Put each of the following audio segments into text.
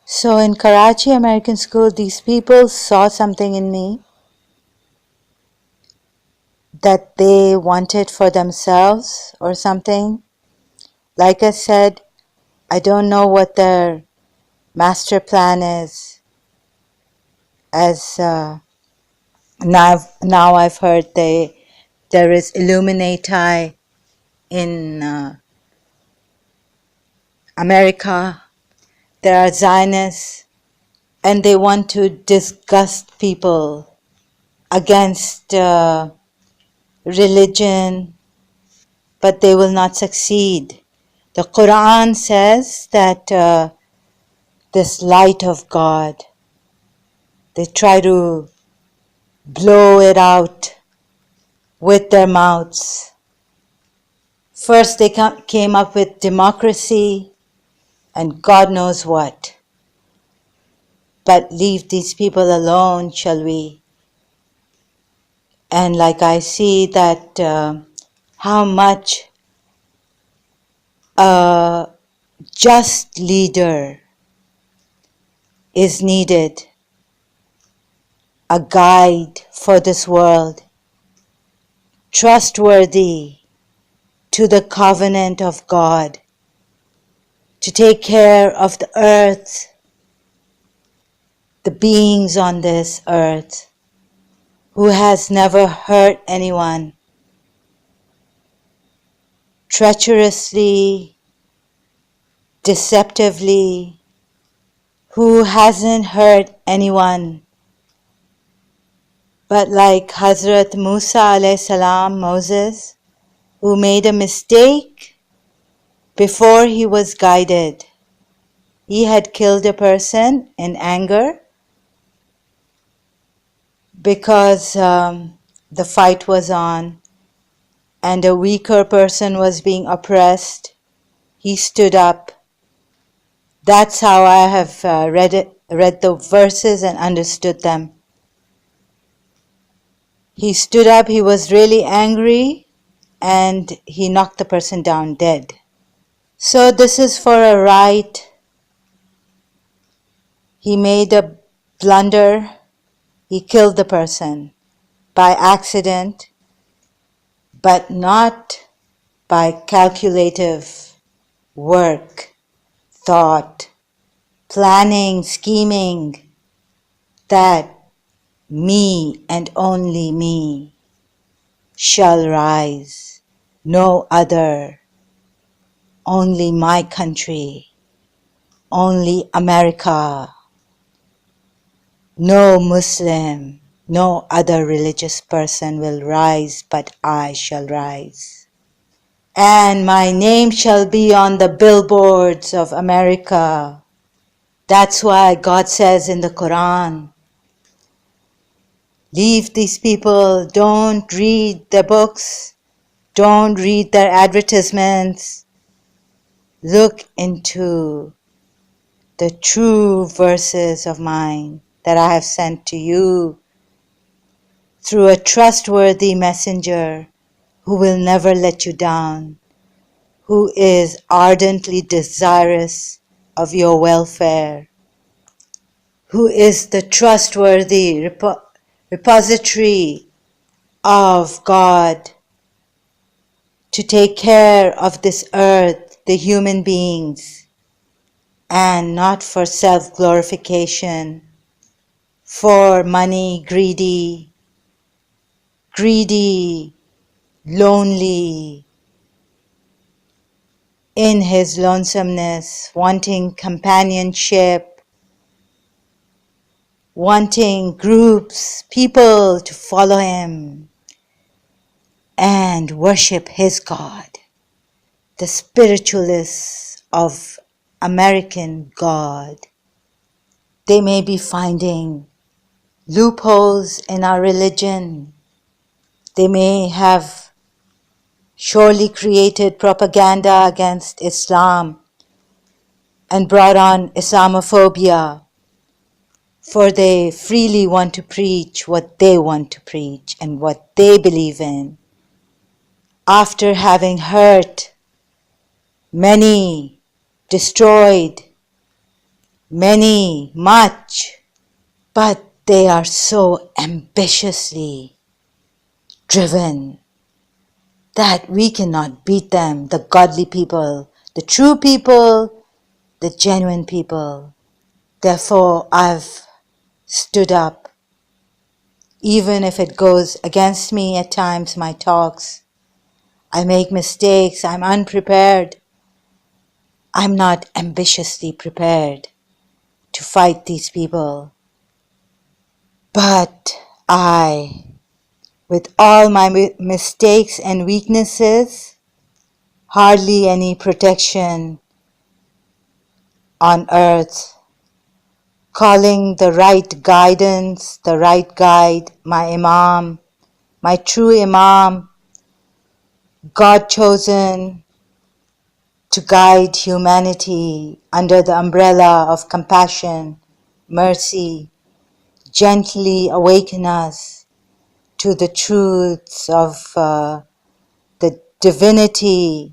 So in Karachi American School, these people saw something in me that they wanted for themselves or something. Like I said, I don't know what their master plan is. As now I've heard there is Illuminati in America. There are Zionists, and they want to disgust people against religion, but they will not succeed. The Quran says that this light of God, they try to blow it out with their mouths. First they came up with democracy and God knows what. But leave these people alone, shall we? And like I see that how much a just leader is needed, a guide for this world, trustworthy to the covenant of God, to take care of the earth, the beings on this earth, who has never hurt anyone, treacherously, deceptively, who hasn't hurt anyone. But like Hazrat Musa alayhi salam, Moses, who made a mistake before he was guided. He had killed a person in anger because the fight was on and a weaker person was being oppressed. He stood up. That's how I have read the verses and understood them. He stood up, he was really angry, and he knocked the person down dead. So this is for a right. He made a blunder. He killed the person by accident, but not by calculative work, thought, planning, scheming, that me and only me shall rise, no other, only my country, only America, no Muslim, no other religious person will rise, but I shall rise. And my name shall be on the billboards of America. That's why God says in the Quran, leave these people, don't read their books, don't read their advertisements. Look into the true verses of mine that I have sent to you through a trustworthy messenger who will never let you down, who is ardently desirous of your welfare, who is the trustworthy repository of God to take care of this earth, the human beings, and not for self-glorification, for money, greedy, lonely, in his lonesomeness, wanting companionship, wanting groups, people to follow him and worship his God, the spiritualists of American God. They may be finding loopholes in our religion. They may have surely created propaganda against Islam and brought on Islamophobia, for they freely want to preach what they want to preach and what they believe in, after having hurt many, destroyed many, much, but they are so ambitiously driven that we cannot beat them, the godly people, the true people, the genuine people. Therefore, I've stood up, even if it goes against me at times, my talks. I make mistakes, I'm unprepared. I'm not ambitiously prepared to fight these people. But I, with all my mistakes and weaknesses, hardly any protection on earth, calling the right guidance, the right guide, my Imam, my true Imam, God chosen to guide humanity under the umbrella of compassion, mercy, gently awaken us to the truths of the divinity,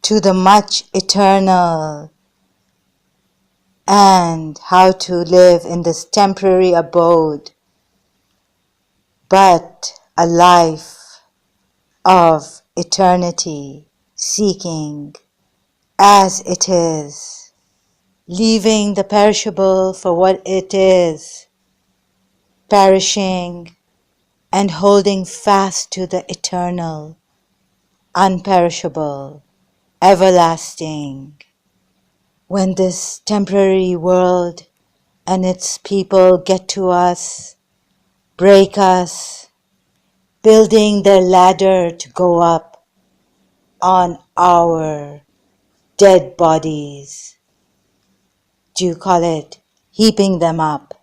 to the much eternal, and how to live in this temporary abode, but a life of eternity, seeking as it is, leaving the perishable for what it is, perishing and holding fast to the eternal, unperishable, everlasting. When this temporary world and its people get to us, break us, building their ladder to go up on our dead bodies. Do you call it heaping them up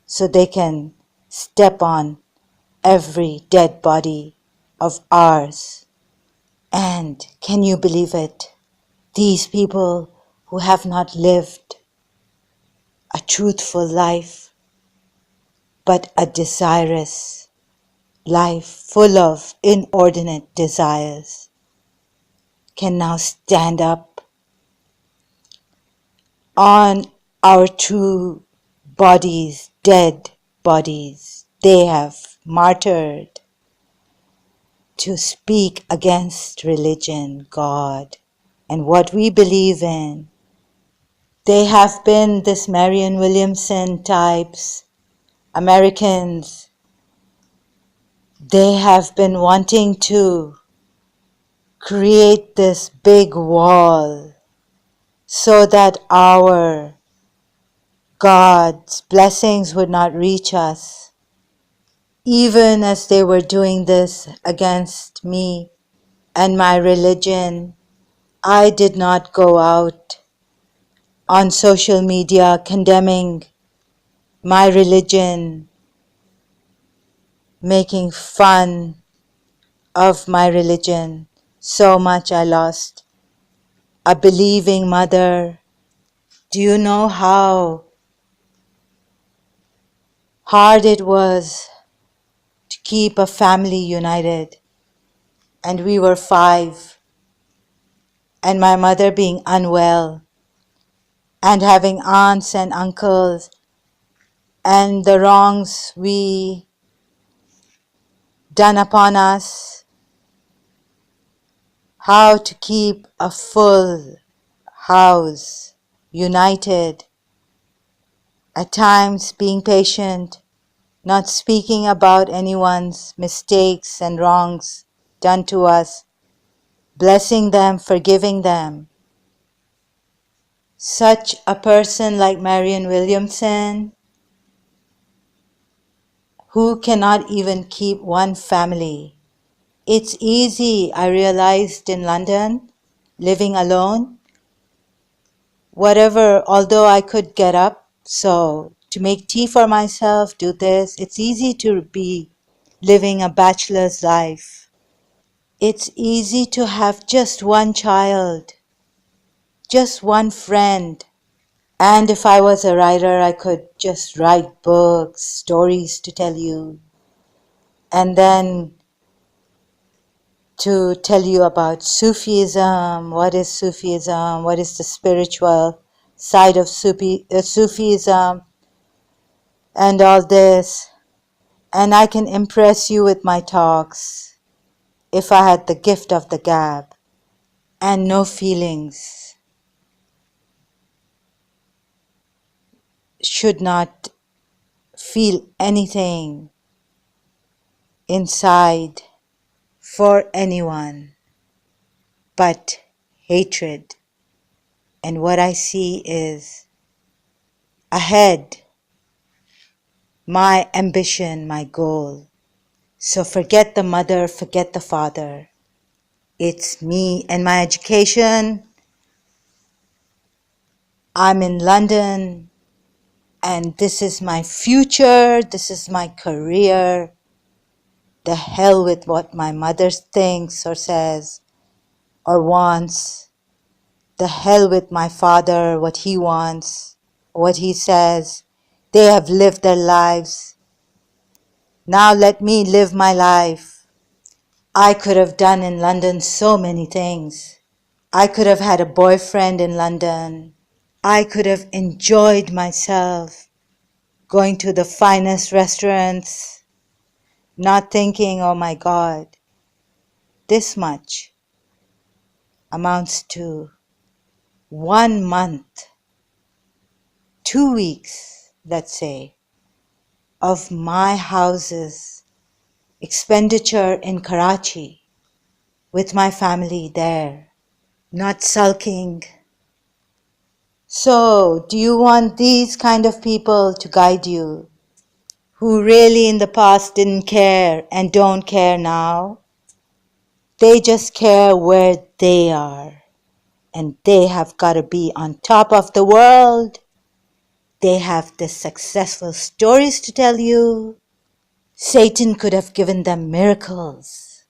so they can step on every dead body of ours? And can you believe it? These people who have not lived a truthful life, but a desirous life full of inordinate desires, can now stand up on our true bodies, dead bodies. They have martyred to speak against religion, God, and what we believe in. They have been this Marianne Williamson types, Americans. They have been wanting to create this big wall so that our God's blessings would not reach us. Even as they were doing this against me and my religion, I did not go out on social media condemning my religion, making fun of my religion. So much I lost a believing mother. Do you know how hard it was to keep a family united? And we were 5, and my mother being unwell, and having aunts and uncles, and the wrongs we done upon us, how to keep a full house united, at times being patient, not speaking about anyone's mistakes and wrongs done to us, blessing them, forgiving them. Such a person like Marianne Williamson, who cannot even keep one family. It's easy, I realized in London, living alone. Whatever, although I could get up, so to make tea for myself, do this, it's easy to be living a bachelor's life. It's easy to have just one child, just one friend. And if I was a writer, I could just write books, stories to tell you. And then to tell you about Sufism, what is the spiritual side of Sufism and all this, and I can impress you with my talks if I had the gift of the gab and no feelings, should not feel anything inside for anyone but hatred. And what I see is ahead, my ambition, my goal. So forget the mother, forget the father. It's me and my education. I'm in London, and this is my future, this is my career. The hell with what my mother thinks or says or wants. The hell with my father, what he wants, what he says. They have lived their lives. Now let me live my life. I could have done in London so many things. I could have had a boyfriend in London. I could have enjoyed myself, going to the finest restaurants, not thinking, oh my God, this much amounts to 1 month, 2 weeks, let's say, of my house's expenditure in Karachi with my family there, not sulking. So, do you want these kind of people to guide you, who really in the past didn't care and don't care now? They just care where they are, and they have got to be on top of the world. They have the successful stories to tell you. Satan could have given them miracles.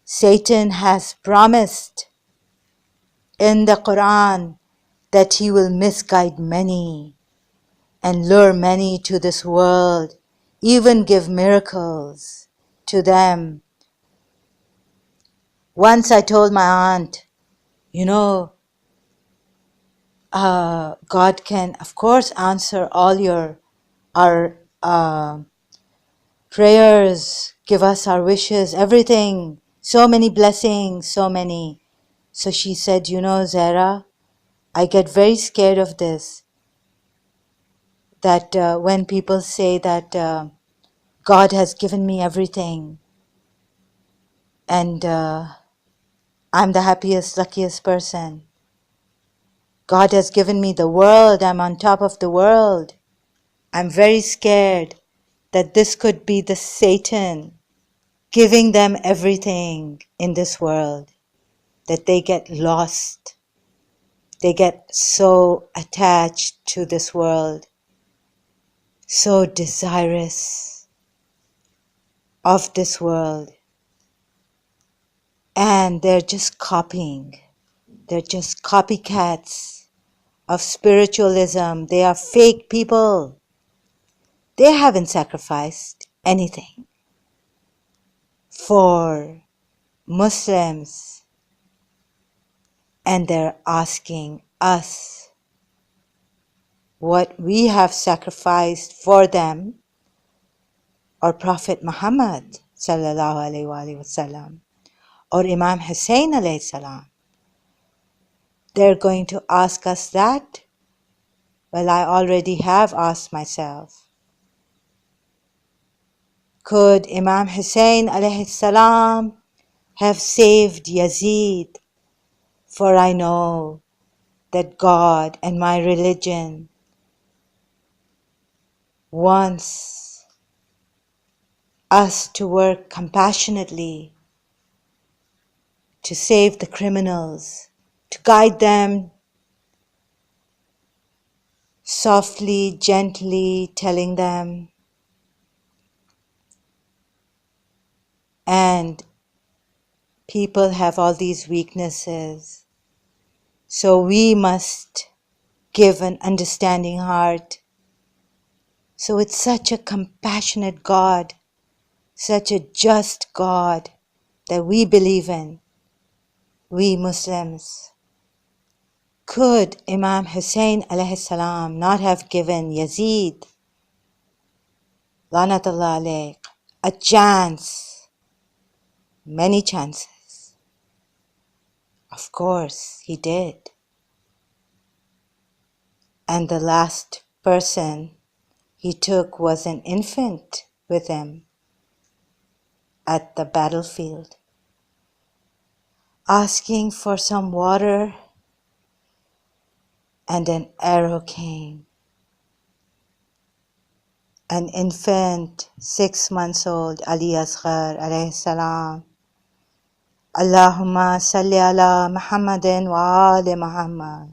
Satan has promised in the Quran that he will misguide many and lure many to this world, even give miracles to them. Once I told my aunt, you know, God can, of course, answer all our prayers, give us our wishes, everything. So many blessings, so many. So she said, you know, Zara, I get very scared of this. That when people say that God has given me everything and I'm the happiest, luckiest person. God has given me the world. I'm on top of the world. I'm very scared that this could be the Satan giving them everything in this world, that they get lost. They get so attached to this world, so desirous of this world, and they're just copying. They're just copycats of spiritualism. They are fake people. They haven't sacrificed anything for Muslims, and they're asking us what we have sacrificed for them, or Prophet Muhammad sallallahu alaihi wasallam, or Imam Hussein alayhi salam. They're going to ask us that? Well, I already have asked myself. Could Imam Hussein alayhi salam have saved Yazid? For I know that God and my religion wants us to work compassionately to save the criminals, to guide them softly, gently, telling them, and people have all these weaknesses. So we must give an understanding heart. So it's such a compassionate God, such a just God that we believe in, we Muslims. Could Imam Hussein alayhi salam not have given Yazid, Lanatullah alayh, a chance, many chances? Of course he did. And the last person he took was an infant with him at the battlefield, asking for some water, and an arrow came. An infant, 6 months old, Ali Asghar alayhi salam. Allahumma salli ala Muhammadin wa ali Muhammad.